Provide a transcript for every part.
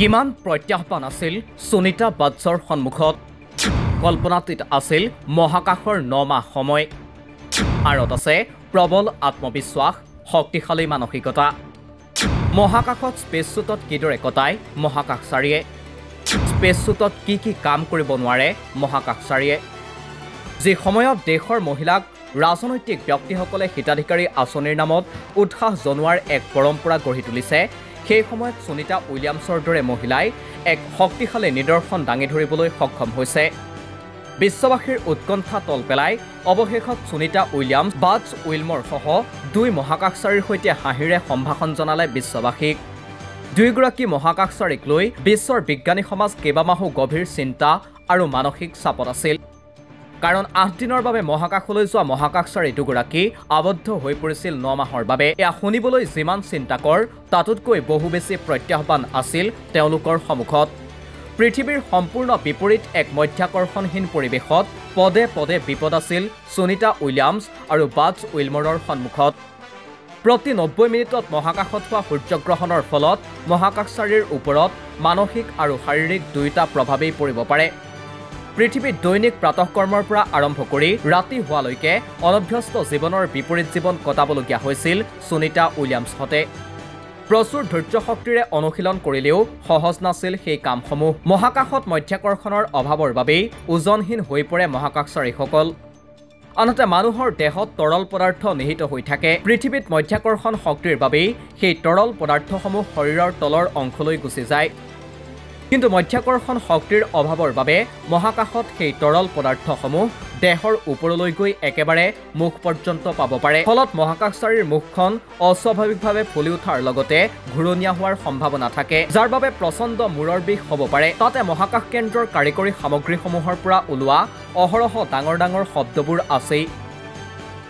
কিমান প্ৰত্যাহ্বান আছিল সুনিতা বাটছৰ সন্মুখত কল্পনাতীত আছিল মহাকাশৰ 9 মাহ সময় আৰত আছে প্ৰবল আত্মবিশ্বাস শক্তিশালী মানসিকতা মহাকাশত স্পেচ সুটত কিদৰে কটায় মহাকাশচাৰীয়ে স্পেচ সুটত কি কাম কৰিব নোৱাৰে মহাকাশচাৰীয়ে যে সময়ত দেশৰ মহিলাক ৰাজনৈতিক ব্যক্তিসকলে হিতাধিকাৰী আঁচনিৰ নামত উৎসাহ জনোৱাৰ এক পৰম্পৰা গঢ়ি তুলিছে সেই সময়ত সুনিতা উইলিয়ামছৰ দৰে মহিলাই এক শক্তিশালী নিদৰ্শন দাঙি ধৰিবলৈ সক্ষম হৈছে বিশ্ববাসীৰ উৎকণ্ঠা তল পেলাই অৱশেষত সুনিতা উইলিয়ামছ বাটছ উইলমৰ সহ দুই মহাকাশচাৰীৰ সৈতে হাঁহিৰে সম্ভাষণ জনালে বিশ্ববাসীক দুইগৰাকী মহাকাশচাৰীক লৈ বিশ্বৰ বিজ্ঞানী সমাজ কেইবামাহো গভীৰ চিন্তা আৰু মানসিক চাপত আছিল কাৰণ 8 দিনৰ বাবে মহাকাশলৈ যোৱা মহাকাশচাৰী দুগৰাকী আবদ্ধ হৈ পৰিছিল 9 মাহৰ বাবে এয়া শুনিবলৈ যিমান চিন্তাকৰ তাতোতকৈ বহু বেছি প্ৰত্যাহ্বান আছিল তেওঁলোকৰ সন্মুখত পৃথিৱীৰ সম্পূৰ্ণ বিপৰীত এক মধ্যাকৰ্ষণহীন পৰিৱেশত পদে পদে বিপদ আছিল সুনিতা উইলিয়ামছ আৰু বাটছ উইলমৰৰ সন্মুখত প্ৰতি 90 মিনিটত মহাকাশত হোৱা সূৰ্যগ্ৰহণৰ ফলত মহাকাশচাৰীৰ ওপৰত মানসিক আৰু শাৰীৰিক দুয়োটা প্ৰভাৱেই পৰিব পাৰে পৃথিৱীত দৈনিক প্ৰাতঃকৰ্মৰ পৰা আৰম্ভ কৰি ৰাতি হোৱালৈকে অনভ্যস্ত জীৱনৰ বিপৰীত জীৱন কটাবলগীয়া হৈছিল সুনিতা উইলিয়ামছহঁতে প্ৰচুৰ ধৈৰ্য শক্তিৰে অনুশীলন কৰিলেও সহজ নাছিল সেই কামসমূহ মহাকাশত মধ্যাকৰ্ষণৰ অভাৱৰ বাবেই ওজনহীন হৈ পৰে মহাকাশচাৰীসকল আনহাতে মানুহৰ দেহত তৰল পদাৰ্থ নিহিত হৈ থাকে পৃথিৱীত মধ্যাকৰ্ষণ শক্তিৰ বাবেই সেই তৰল পদাৰ্থসমূহ শৰীৰৰ তলৰ অংশলৈ গুচি যায় কিন্তু মধ্যাকৰ্ষণ শক্তিৰ অভাৱৰ বাবে মহাকাশত সেই তৰল পদাৰ্থসমূহ দেহৰ ওপৰলৈ গৈ একেবাৰে মুখ পৰ্যন্ত পাব পাৰে ফলত মহাকাশচাৰীৰ মুখখন অস্বাভাৱিকভাৱে ফুলি উঠাৰ লগতে ঘূৰণীয়া হোৱাৰ সম্ভাৱনা থাকে যাৰ বাবে প্ৰচণ্ড মূৰৰ বিষ হ'ব পাৰে তাতে মহাকাশ কেন্দ্ৰৰ কাৰিকৰী সামগ্ৰীসমূহৰ পৰা ওলোৱা অহৰহ ডাঙৰ ডাঙৰ শব্দবোৰ আছেই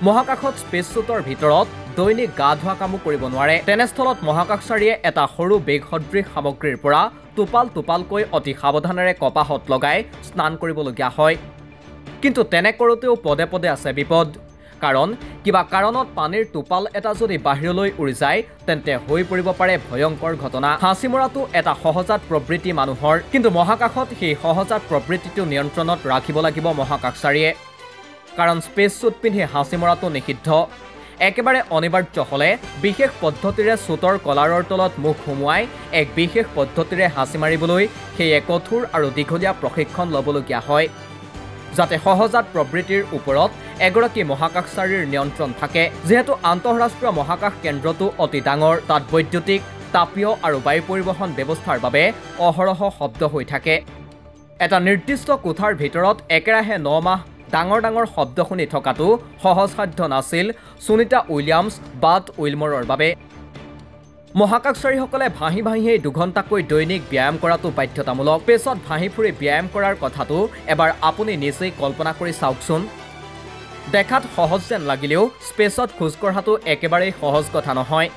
মহাকাশত স্পেচ সুটৰ ভিতৰত দৈনিক গা ধোৱা কামো কৰিব নোৱাৰে তেনেস্থলত মহাকাশচাৰীয়ে এটা সৰু বেগ সদৃশ সামগ্ৰীৰ পৰা টোপাল টোপালকৈ অতি সাৱধানেৰে কপাহত লগাই স্নান কৰিবলগীয়া হয় কিন্তু তেনে কৰোঁতেও পদে পদে আছে বিপদ কাৰণ কিবা কাৰণত পানীৰ টোপাল এটা যদি বাহিৰলৈ উৰি যায় তেন্তে হৈ পৰিব পাৰে ভয়ংকৰ ঘটনা হাঁচি মৰাটো এটা সহজাত প্ৰবৃত্তি মানুহৰ কিন্তু মহাকাশত সেই সহজাত প্ৰবৃত্তিটো নিয়ন্ত্ৰণত ৰাখিব লাগিব মহাকাশচাৰীয়ে কাৰণ স্পেচ সুট পিন্ধি হাঁচি মৰাটো নিষিদ্ধ একেবাৰে অনিবাৰ্য হলে বিশেষ পদ্ধতিৰে সুটৰ কলাৰৰ তলত মুখ সুমুৱাই এক বিশেষ পদ্ধতিৰে হাঁচি মাৰিবলৈ সেই কঠোৰ আৰু দীঘলীয়া প্ৰশিক্ষণ ল'বলগীয়া হয় যাতে সহজাত প্ৰবৃত্তিৰ ওপৰত এগৰাকী মহাকাশচাৰীৰ নিয়ন্ত্ৰণ থাকে যেহেতু আন্তঃৰাষ্ট্ৰীয় মহাকাশ কেন্দ্ৰটো অতি ডাঙৰ তাত বৈদ্যুতিক তাপীয় আৰু বায়ু পৰিবহণ ব্যৱস্থাৰ বাবে অহৰহ শব্দ হৈ থাকে এটা নিৰ্দিষ্ট কোঠাৰ ভিতৰত একেৰাহে 9 মাহ ডাঙৰ ডাঙৰ শব্দ শুনি থকাটো সহজসাধ্য নাছিল সুনিতা উইলিয়ামছ বাট উইলমৰৰ বাবে মহাকাশচাৰীসকলে ভাহি ভাহিয়েই 2 ঘণ্টাকৈ দৈনিক ব্যায়াম কৰাটো বাধ্যতামূলক পেছত ভাহি ফুৰি ব্যায়াম কৰাৰ কথাটো এবাৰ আপুনি নিজেই কল্পনা কৰি চাওকচোন দেখাত সহজ যেন লাগিলেও স্পেচত খোজ কঢ়াটো একেবাৰেই সহজ কথা নহয়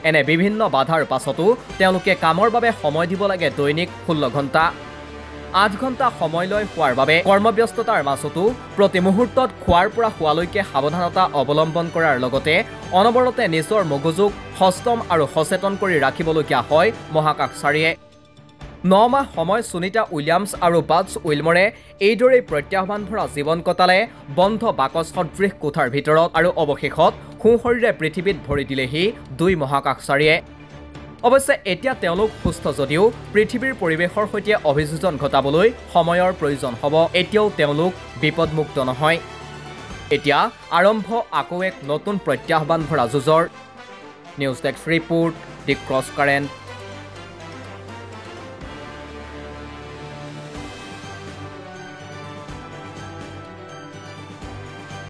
এনে বিভিন্ন বাধাৰ পাছতো তেওঁলোকে কামৰ বাবে সময় দিব লাগে দৈনিক 16 ঘণ্টা 8 ঘণ্টা সময় লৈ খোৱাৰ বাবে কৰ্মব্যস্ততাৰ মাজতো প্ৰতি মুহূৰ্তত খোৱাৰ পৰা খোৱালৈকে সাৱধানতা অৱলম্বন কৰাৰ লগতে অনবৰতে নিজৰ মগজুক সষ্টম আৰু সচেতন কৰি ৰাখিবলগীয়া হয় মহাকাশচাৰীয়ে 9 মাহ সময় সুনিতা উইলিয়ামছ আৰু বাটছ উইলমৰে এইদৰেই প্ৰত্যাহ্বান ভৰা জীৱন কটালে বন্ধ বাকচ সদৃশ কোঠাৰ ভিতৰত আৰু অৱশেষত সোঁশৰীৰে পৃথিৱীত ভৰি দিলেহি দুই মহাকাশচাৰীয়ে অৱশ্যে এতিয়া তেওঁলোক সুস্থ যদিও পৃথিৱীৰ পৰিৱেশৰ সৈতে অভিযোজন ঘটাবলৈ সময়ৰ প্ৰয়োজন হ'ব এতিয়াও তেওঁলোক বিপদমুক্ত নহয় এতিয়া আৰম্ভ আকৌ এক নতুন প্ৰত্যাহ্বান ভৰা যুঁজৰ নিউজ ডেস্ক ৰিপোৰ্ট দি ক্ৰছ কাৰেণ্ট